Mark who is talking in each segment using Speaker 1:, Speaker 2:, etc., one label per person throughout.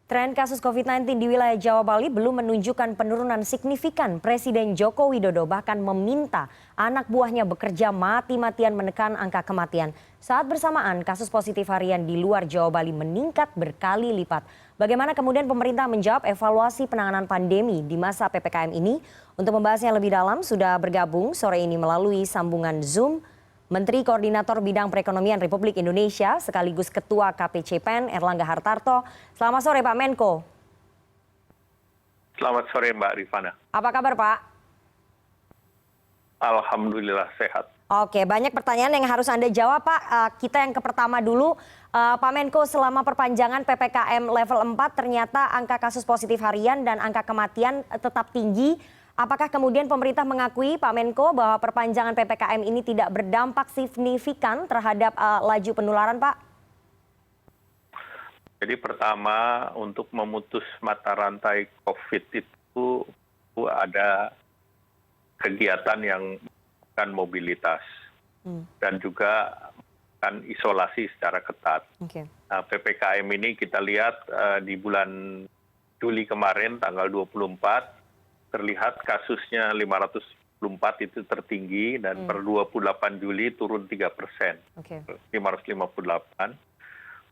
Speaker 1: Tren kasus COVID-19 di wilayah Jawa Bali belum menunjukkan penurunan signifikan. Presiden Joko Widodo bahkan meminta anak buahnya bekerja mati-matian menekan angka kematian. Saat bersamaan, kasus positif harian di luar Jawa Bali meningkat berkali lipat. Bagaimana kemudian pemerintah menjawab evaluasi penanganan pandemi di masa PPKM ini? Untuk membahasnya lebih dalam, sudah bergabung sore ini melalui sambungan Zoom Menteri Koordinator Bidang Perekonomian Republik Indonesia sekaligus Ketua KPCPEN Erlangga Hartarto. Selamat sore Pak Menko.
Speaker 2: Selamat sore Mbak Rifana.
Speaker 1: Apa kabar Pak?
Speaker 2: Alhamdulillah sehat.
Speaker 1: Oke, banyak pertanyaan yang harus Anda jawab Pak. Kita yang pertama dulu, Pak Menko, selama perpanjangan PPKM level 4 ternyata angka kasus positif harian dan angka kematian tetap tinggi. Apakah kemudian pemerintah mengakui Pak Menko bahwa perpanjangan PPKM ini tidak berdampak signifikan terhadap laju penularan Pak?
Speaker 2: Jadi pertama untuk memutus mata rantai COVID itu ada kegiatan yang kan mobilitas dan juga kan isolasi secara ketat.
Speaker 1: Okay.
Speaker 2: Nah, PPKM ini kita lihat di bulan Juli kemarin tanggal 24 terlihat kasusnya 504 itu tertinggi dan per 28 Juli turun 3%,
Speaker 1: Okay.
Speaker 2: 558.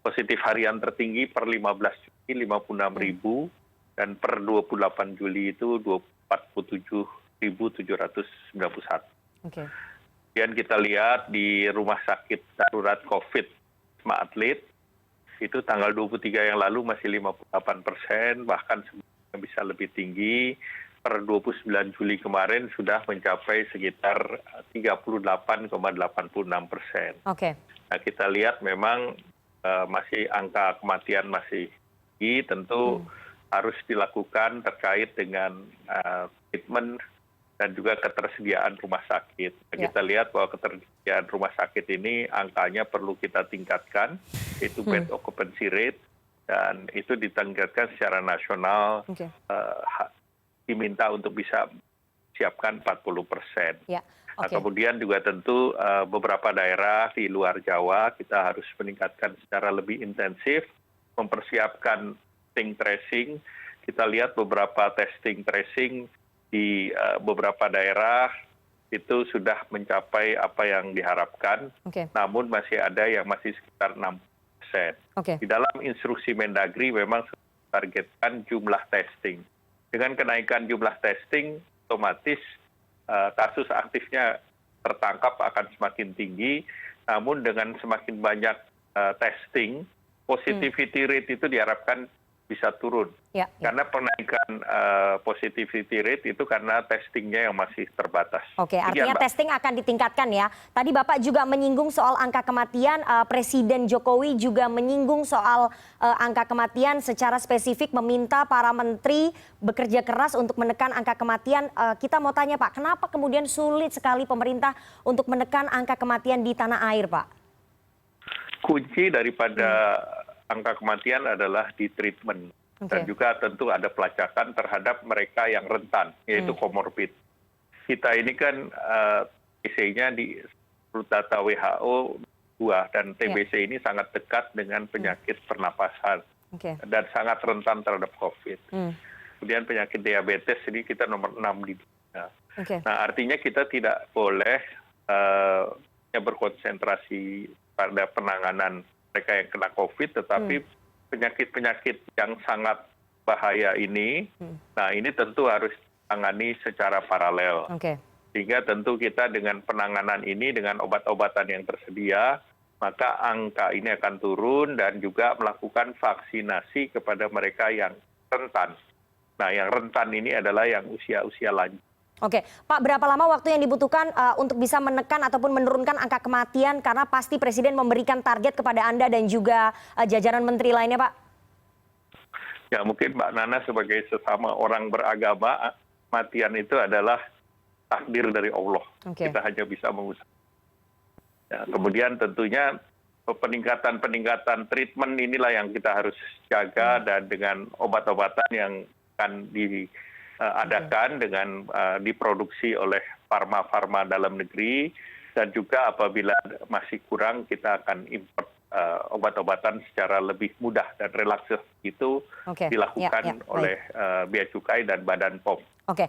Speaker 2: Positif harian tertinggi per 15 Juli 56.000 dan per 28 Juli itu 47.791.
Speaker 1: Okay.
Speaker 2: Kemudian kita lihat di rumah sakit darurat COVID Wisma Atlet itu tanggal 23 yang lalu masih 58%, bahkan sebenarnya bisa lebih tinggi. Per 29 Juli kemarin sudah mencapai sekitar 38,86%.
Speaker 1: Okay.
Speaker 2: Nah, kita lihat memang masih angka kematian masih tinggi, tentu harus dilakukan terkait dengan treatment dan juga ketersediaan rumah sakit. Nah, kita lihat bahwa ketersediaan rumah sakit ini angkanya perlu kita tingkatkan, itu bed occupancy rate, dan itu ditingkatkan secara nasional.
Speaker 1: Okay.
Speaker 2: Diminta untuk bisa siapkan 40%.
Speaker 1: Ya,
Speaker 2: Nah,
Speaker 1: okay.
Speaker 2: kemudian juga tentu beberapa daerah di luar Jawa kita harus meningkatkan secara lebih intensif, mempersiapkan testing tracing. Kita lihat beberapa testing tracing di beberapa daerah itu sudah mencapai apa yang diharapkan,
Speaker 1: Okay.
Speaker 2: namun masih ada yang masih sekitar 6%.
Speaker 1: Okay.
Speaker 2: Di dalam instruksi Mendagri memang targetkan jumlah testing. Dengan kenaikan jumlah testing, otomatis kasus aktifnya tertangkap akan semakin tinggi. Namun dengan semakin banyak testing, positivity rate itu diharapkan bisa turun.
Speaker 1: Ya, ya.
Speaker 2: Karena penaikan positivity rate itu karena testingnya yang masih terbatas.
Speaker 1: Oke, artinya
Speaker 2: Mbak.
Speaker 1: testing akan ditingkatkan ya. Tadi Bapak juga menyinggung soal angka kematian, Presiden Jokowi juga menyinggung soal angka kematian secara spesifik meminta para menteri bekerja keras untuk menekan angka kematian. Kita mau tanya Pak, kenapa kemudian sulit sekali pemerintah untuk menekan angka kematian di tanah air Pak?
Speaker 2: Kunci daripada angka kematian adalah di treatment. Dan juga tentu ada pelacakan terhadap mereka yang rentan, yaitu comorbid. Kita ini kan TBC-nya di data WHO 2 dan TBC ini sangat dekat dengan penyakit pernapasan dan sangat rentan terhadap COVID. Kemudian penyakit diabetes ini kita nomor 6 di dunia. Nah, artinya kita tidak boleh berkonsentrasi pada penanganan mereka yang kena COVID, tetapi penyakit-penyakit yang sangat bahaya ini, nah ini tentu harus ditangani secara paralel. Sehingga tentu kita dengan penanganan ini, dengan obat-obatan yang tersedia, maka angka ini akan turun dan juga melakukan vaksinasi kepada mereka yang rentan. Nah, yang rentan ini adalah yang usia-usia lanjut.
Speaker 1: Oke, Pak, berapa lama waktu yang dibutuhkan untuk bisa menekan ataupun menurunkan angka kematian? Karena pasti Presiden memberikan target kepada Anda dan juga jajaran menteri lainnya, Pak.
Speaker 2: Ya, mungkin Mbak Nana sebagai sesama orang beragama, kematian itu adalah takdir dari Allah. Kita hanya bisa mengusahakan. Ya, kemudian tentunya peningkatan treatment inilah yang kita harus jaga, dan dengan obat-obatan yang akan diadakan dengan diproduksi oleh farma-farma dalam negeri, dan juga apabila masih kurang kita akan import obat-obatan secara lebih mudah dan relaksasi itu dilakukan oleh Bea Cukai dan Badan POM.
Speaker 1: Oke,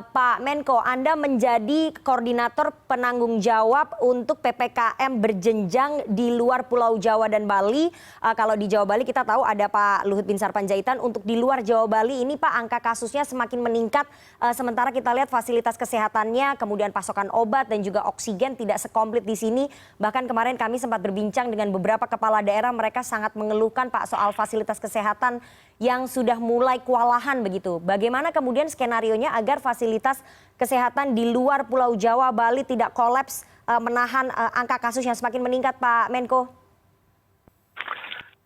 Speaker 1: Pak Menko, Anda menjadi koordinator penanggung jawab untuk PPKM berjenjang di luar Pulau Jawa dan Bali. Kalau di Jawa Bali kita tahu ada Pak Luhut Binsar Panjaitan. Untuk di luar Jawa Bali ini Pak, angka kasusnya semakin meningkat. Sementara kita lihat fasilitas kesehatannya, kemudian pasokan obat dan juga oksigen tidak sekomplit di sini. Bahkan kemarin kami sempat berbincang dengan beberapa kepala daerah, mereka sangat mengeluhkan Pak soal fasilitas kesehatan yang sudah mulai kewalahan begitu. Bagaimana kemudian skenarionya agar fasilitas kesehatan di luar Pulau Jawa, Bali tidak kolaps, menahan angka kasus yang semakin meningkat, Pak Menko?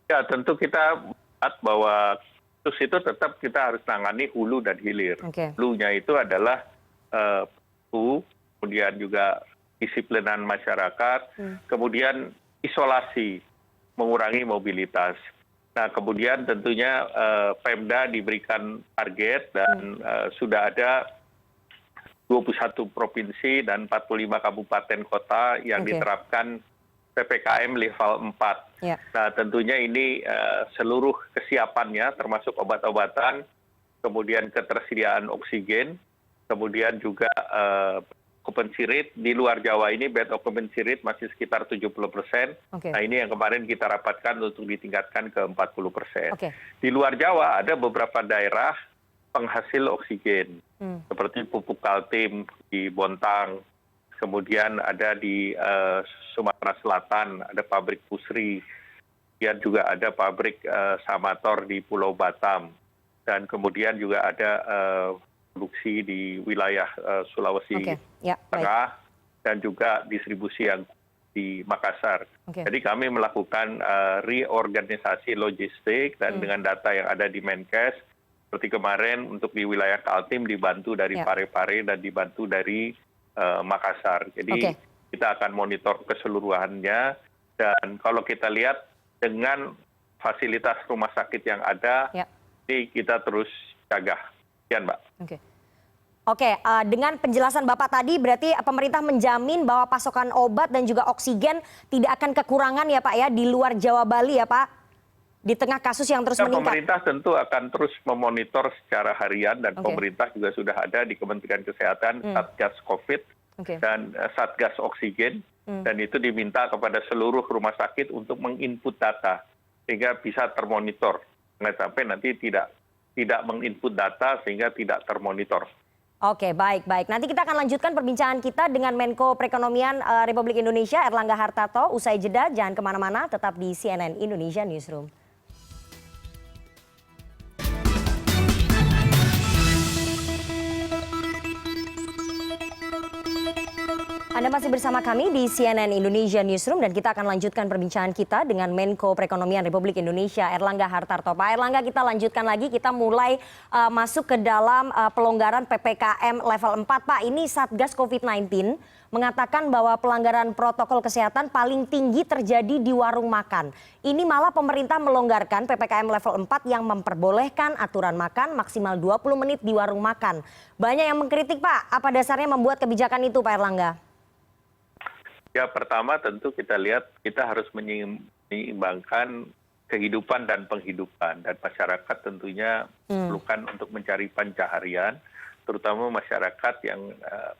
Speaker 2: Ya, tentu kita lihat bahwa kasus itu tetap kita harus tangani hulu dan hilir. Hulunya itu adalah kemudian juga disiplinan masyarakat, kemudian isolasi, mengurangi mobilitas. Nah, kemudian tentunya Pemda diberikan target dan sudah ada 21 provinsi dan 45 kabupaten kota yang diterapkan PPKM level 4. Nah, tentunya ini seluruh kesiapannya termasuk obat-obatan, kemudian ketersediaan oksigen, kemudian juga occupancy rate di luar Jawa ini bed occupancy rate masih sekitar 70%. Nah, ini yang kemarin kita rapatkan untuk ditingkatkan ke 40%. Di luar Jawa ada beberapa daerah penghasil oksigen seperti Pupuk Kaltim di Bontang, kemudian ada di Sumatera Selatan ada pabrik Pusri, kemudian juga ada pabrik Samator di Pulau Batam, dan kemudian juga ada produksi di wilayah Sulawesi Tengah dan juga distribusi yang di Makassar. Jadi kami melakukan reorganisasi logistik dan dengan data yang ada di Menkes, seperti kemarin untuk di wilayah Kaltim dibantu dari Parepare dan dibantu dari Makassar. Jadi kita akan monitor keseluruhannya, dan kalau kita lihat dengan fasilitas rumah sakit yang ada, ini kita terus jaga. Sekian, Mbak.
Speaker 1: Oke, dengan penjelasan Bapak tadi berarti pemerintah menjamin bahwa pasokan obat dan juga oksigen tidak akan kekurangan ya Pak ya di luar Jawa Bali ya Pak, di tengah kasus yang terus meningkat.
Speaker 2: Pemerintah tentu akan terus memonitor secara harian dan pemerintah juga sudah ada di Kementerian Kesehatan Satgas COVID dan Satgas Oksigen, dan itu diminta kepada seluruh rumah sakit untuk menginput data sehingga bisa termonitor. Jangan sampai nanti tidak menginput data sehingga tidak termonitor.
Speaker 1: Oke, baik. Nanti kita akan lanjutkan perbincangan kita dengan Menko Perekonomian Republik Indonesia Erlangga Hartarto. Usai jeda, jangan kemana-mana, tetap di CNN Indonesia Newsroom. Anda masih bersama kami di CNN Indonesia Newsroom dan kita akan lanjutkan perbincangan kita dengan Menko Perekonomian Republik Indonesia Erlangga Hartarto. Pak Erlangga, kita lanjutkan lagi, kita mulai masuk ke dalam pelonggaran PPKM level 4. Pak, ini Satgas COVID-19 mengatakan bahwa pelanggaran protokol kesehatan paling tinggi terjadi di warung makan. Ini malah pemerintah melonggarkan PPKM level 4 yang memperbolehkan aturan makan maksimal 20 menit di warung makan. Banyak yang mengkritik, Pak. Apa dasarnya membuat kebijakan itu, Pak Erlangga?
Speaker 2: Ya, pertama tentu kita lihat kita harus menyeimbangkan kehidupan dan penghidupan, dan masyarakat tentunya perlukan untuk mencari pencaharian, terutama masyarakat yang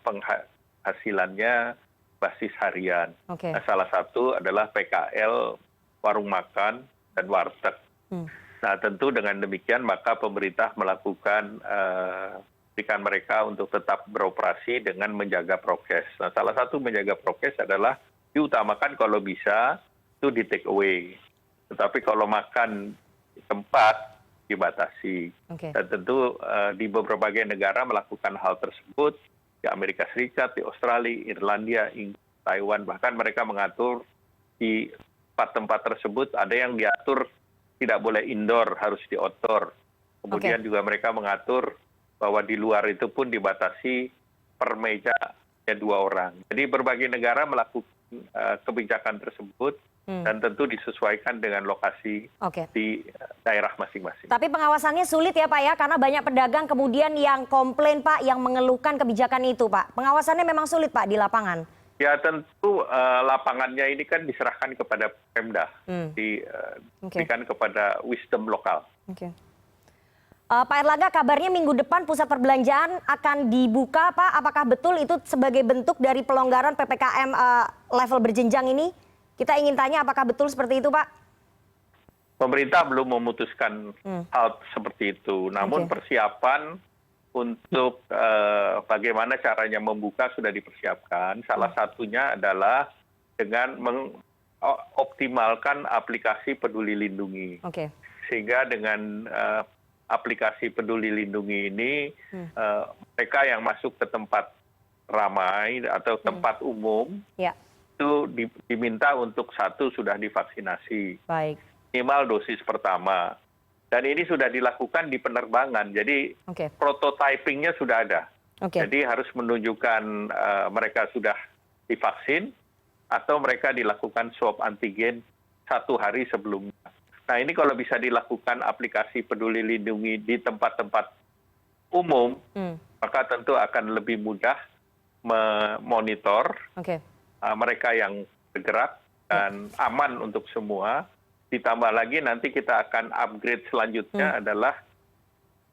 Speaker 2: penghasilannya basis harian. Nah, salah satu adalah PKL warung makan dan warteg. Nah, tentu dengan demikian maka pemerintah melakukan berikan mereka untuk tetap beroperasi dengan menjaga prokes. Nah, salah satu menjaga prokes adalah diutamakan kalau bisa itu di take away. Tetapi kalau makan di tempat dibatasi. Dan tentu di beberapa negara melakukan hal tersebut, di Amerika Serikat, di Australia, Irlandia, Inggris, Taiwan, bahkan mereka mengatur di tempat-tempat tersebut ada yang diatur tidak boleh indoor, harus di outdoor. Kemudian juga mereka mengatur bahwa di luar itu pun dibatasi per meja 2 orang. Jadi berbagai negara melakukan kebijakan tersebut dan tentu disesuaikan dengan lokasi di daerah masing-masing.
Speaker 1: Tapi pengawasannya sulit ya Pak ya, karena banyak pedagang kemudian yang komplain Pak, yang mengeluhkan kebijakan itu Pak. Pengawasannya memang sulit Pak di lapangan.
Speaker 2: Ya tentu lapangannya ini kan diserahkan kepada Pemda, diberikan kepada wisdom lokal.
Speaker 1: Oke. Pak Erlangga, kabarnya minggu depan pusat perbelanjaan akan dibuka, Pak. Apakah betul itu sebagai bentuk dari pelonggaran PPKM level berjenjang ini? Kita ingin tanya apakah betul seperti itu, Pak?
Speaker 2: Pemerintah belum memutuskan hal seperti itu. Namun persiapan untuk bagaimana caranya membuka sudah dipersiapkan. Salah satunya adalah dengan mengoptimalkan aplikasi Peduli Lindungi.
Speaker 1: Oke.
Speaker 2: Sehingga dengan aplikasi Peduli Lindungi ini mereka yang masuk ke tempat ramai atau tempat umum itu diminta untuk satu sudah divaksinasi.
Speaker 1: Baik.
Speaker 2: Minimal dosis pertama. Dan ini sudah dilakukan di penerbangan. Jadi prototypingnya sudah ada. Jadi harus menunjukkan mereka sudah divaksin atau mereka dilakukan swab antigen 1 hari sebelumnya. Nah ini kalau bisa dilakukan aplikasi Peduli Lindungi di tempat-tempat umum, maka tentu akan lebih mudah memonitor mereka yang bergerak dan aman untuk semua. Ditambah lagi nanti kita akan upgrade selanjutnya adalah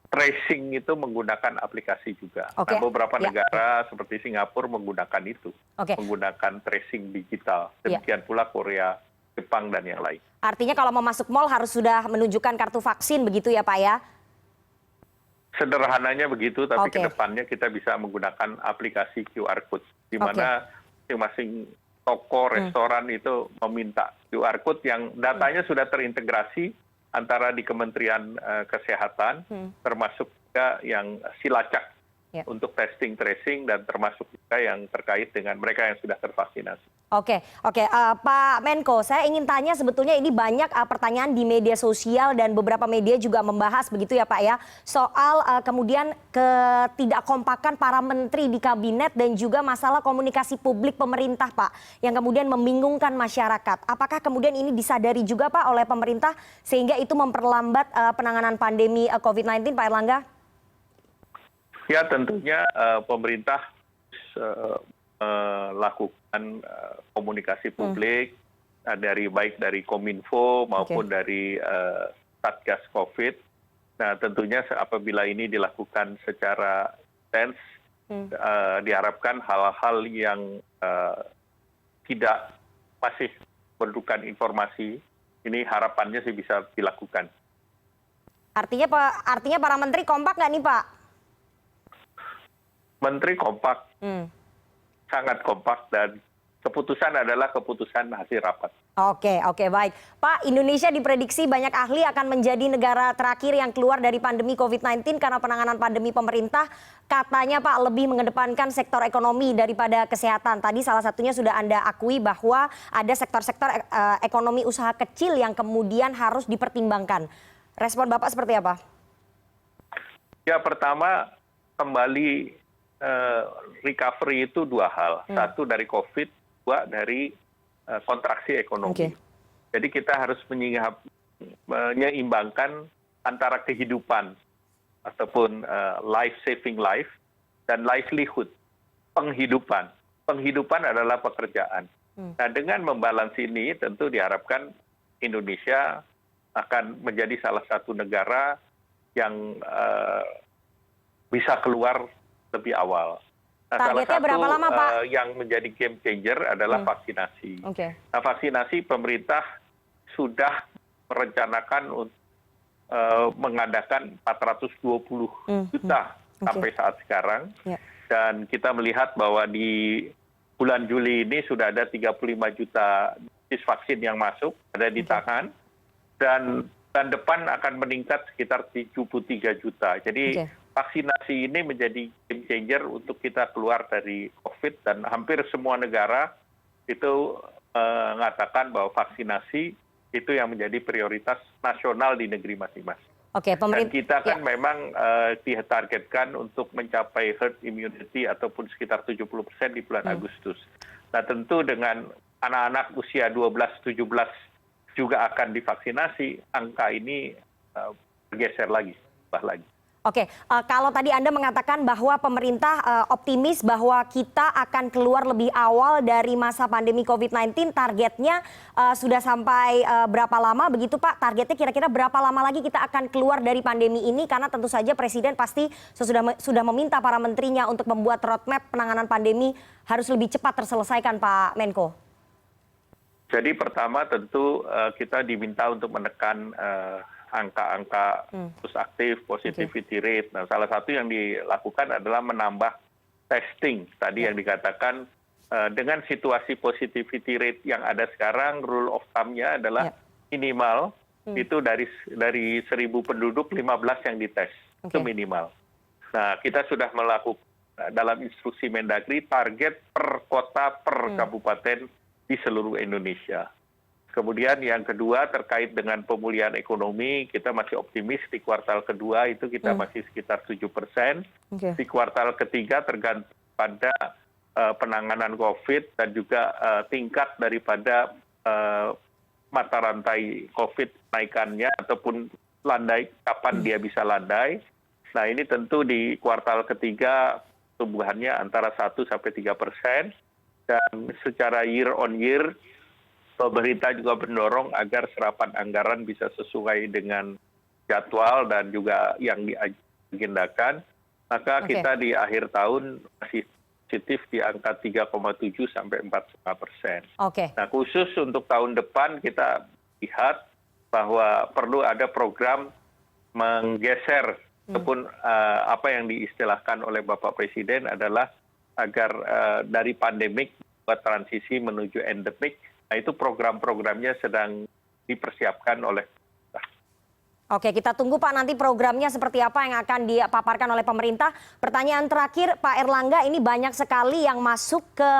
Speaker 2: tracing itu menggunakan aplikasi juga. Nah, beberapa negara seperti Singapura menggunakan itu, menggunakan tracing digital. Demikian pula Korea, Jepang, dan yang lain.
Speaker 1: Artinya kalau mau masuk mal harus sudah menunjukkan kartu vaksin begitu ya Pak ya?
Speaker 2: Sederhananya begitu, tapi ke depannya kita bisa menggunakan aplikasi QR Code. Di mana masing-masing toko, restoran itu meminta QR Code yang datanya sudah terintegrasi antara di Kementerian Kesehatan, termasuk juga yang Silacak untuk testing tracing dan termasuk juga yang terkait dengan mereka yang sudah tervaksinasi. Oke,
Speaker 1: Pak Menko, saya ingin tanya sebetulnya ini banyak pertanyaan di media sosial dan beberapa media juga membahas begitu ya Pak ya, soal kemudian ketidakkompakan para menteri di kabinet dan juga masalah komunikasi publik pemerintah Pak, yang kemudian membingungkan masyarakat. Apakah kemudian ini disadari juga Pak oleh pemerintah sehingga itu memperlambat penanganan pandemi COVID-19 Pak Erlangga?
Speaker 2: Ya tentunya pemerintah melakukan komunikasi publik baik dari Kominfo maupun dari Satgas COVID. Nah tentunya apabila ini dilakukan secara intens, diharapkan hal-hal yang tidak masih memerlukan informasi, ini harapannya sih bisa dilakukan.
Speaker 1: Artinya para menteri kompak nggak nih Pak?
Speaker 2: Menteri kompak, sangat kompak, dan keputusan adalah keputusan hasil rapat.
Speaker 1: Oke, baik. Pak, Indonesia diprediksi banyak ahli akan menjadi negara terakhir yang keluar dari pandemi COVID-19 karena penanganan pandemi pemerintah katanya Pak lebih mengedepankan sektor ekonomi daripada kesehatan. Tadi salah satunya sudah Anda akui bahwa ada sektor-sektor ekonomi usaha kecil yang kemudian harus dipertimbangkan. Respon Bapak seperti apa?
Speaker 2: Ya, pertama kembali recovery itu dua hal. Satu dari COVID, dua dari kontraksi ekonomi. Jadi kita harus menyeimbangkan antara kehidupan ataupun life saving life dan livelihood, penghidupan. Penghidupan adalah pekerjaan. Nah dengan membalans ini tentu diharapkan Indonesia akan menjadi salah satu negara yang bisa keluar lebih awal. Nah,
Speaker 1: targetnya berapa lama Pak?
Speaker 2: Yang menjadi game changer adalah vaksinasi. Nah vaksinasi pemerintah sudah merencanakan untuk mengadakan 420 juta sampai saat sekarang. Dan kita melihat bahwa di bulan Juli ini sudah ada 35 juta dosis vaksin yang masuk, ada di tangan. Dan bulan depan akan meningkat sekitar 73 juta. Jadi vaksinasi ini menjadi game changer untuk kita keluar dari COVID, dan hampir semua negara itu mengatakan bahwa vaksinasi itu yang menjadi prioritas nasional di negeri masing-masing. Dan kita kan memang ditargetkan untuk mencapai herd immunity ataupun sekitar 70% di bulan Agustus. Nah tentu dengan anak-anak usia 12-17 juga akan divaksinasi, angka ini bergeser lagi, tambah lagi.
Speaker 1: Oke, kalau tadi Anda mengatakan bahwa pemerintah optimis bahwa kita akan keluar lebih awal dari masa pandemi COVID-19, targetnya sudah sampai berapa lama begitu Pak? Targetnya kira-kira berapa lama lagi kita akan keluar dari pandemi ini? Karena tentu saja Presiden pasti sudah meminta para menterinya untuk membuat roadmap penanganan pandemi harus lebih cepat terselesaikan Pak Menko.
Speaker 2: Jadi pertama tentu kita diminta untuk menekan angka-angka kasus aktif, positivity rate. Nah, salah satu yang dilakukan adalah menambah testing. Tadi yang dikatakan dengan situasi positivity rate yang ada sekarang, rule of thumb-nya adalah minimal itu dari 1.000 penduduk 15 yang dites. Itu minimal. Nah, kita sudah melakukan dalam instruksi Mendagri target per kota, per kabupaten di seluruh Indonesia. Kemudian yang kedua terkait dengan pemulihan ekonomi, kita masih optimis di kuartal kedua itu kita masih sekitar 7%. Di kuartal ketiga tergantung pada penanganan COVID dan juga tingkat daripada mata rantai COVID naikannya ataupun landai, kapan dia bisa landai. Nah ini tentu di kuartal ketiga tumbuhannya antara 1-3%. Dan secara year on year, pemerintah juga mendorong agar serapan anggaran bisa sesuai dengan jadwal dan juga yang diagendakan. Maka kita di akhir tahun masih positif di angka 3,7 sampai 4,5%. Nah khusus untuk tahun depan kita lihat bahwa perlu ada program menggeser ataupun apa yang diistilahkan oleh Bapak Presiden adalah agar dari pandemik buat transisi menuju endemik. Nah itu program-programnya sedang dipersiapkan oleh pemerintah.
Speaker 1: Oke, kita tunggu Pak nanti programnya seperti apa yang akan dipaparkan oleh pemerintah. Pertanyaan terakhir Pak Erlangga, ini banyak sekali yang masuk ke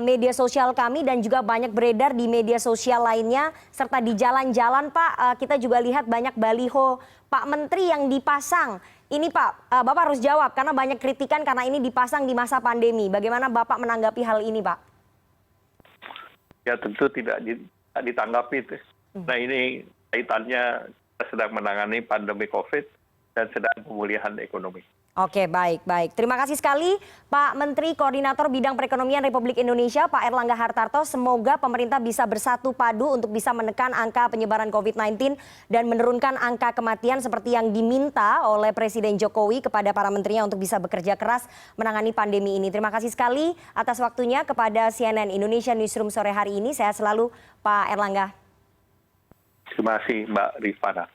Speaker 1: media sosial kami dan juga banyak beredar di media sosial lainnya. Serta di jalan-jalan Pak, kita juga lihat banyak baliho Pak Menteri yang dipasang. Ini Pak, Bapak harus jawab karena banyak kritikan karena ini dipasang di masa pandemi. Bagaimana Bapak menanggapi hal ini Pak?
Speaker 2: Ya tentu tidak ditanggapi. Nah ini kaitannya kita sedang menangani pandemi COVID dan sedang pemulihan ekonomi.
Speaker 1: Oke, baik. Terima kasih sekali Pak Menteri Koordinator Bidang Perekonomian Republik Indonesia, Pak Erlangga Hartarto. Semoga pemerintah bisa bersatu padu untuk bisa menekan angka penyebaran COVID-19 dan menurunkan angka kematian seperti yang diminta oleh Presiden Jokowi kepada para menterinya untuk bisa bekerja keras menangani pandemi ini. Terima kasih sekali atas waktunya kepada CNN Indonesia Newsroom sore hari ini. Sehat selalu Pak Erlangga.
Speaker 2: Terima kasih Mbak Rifana.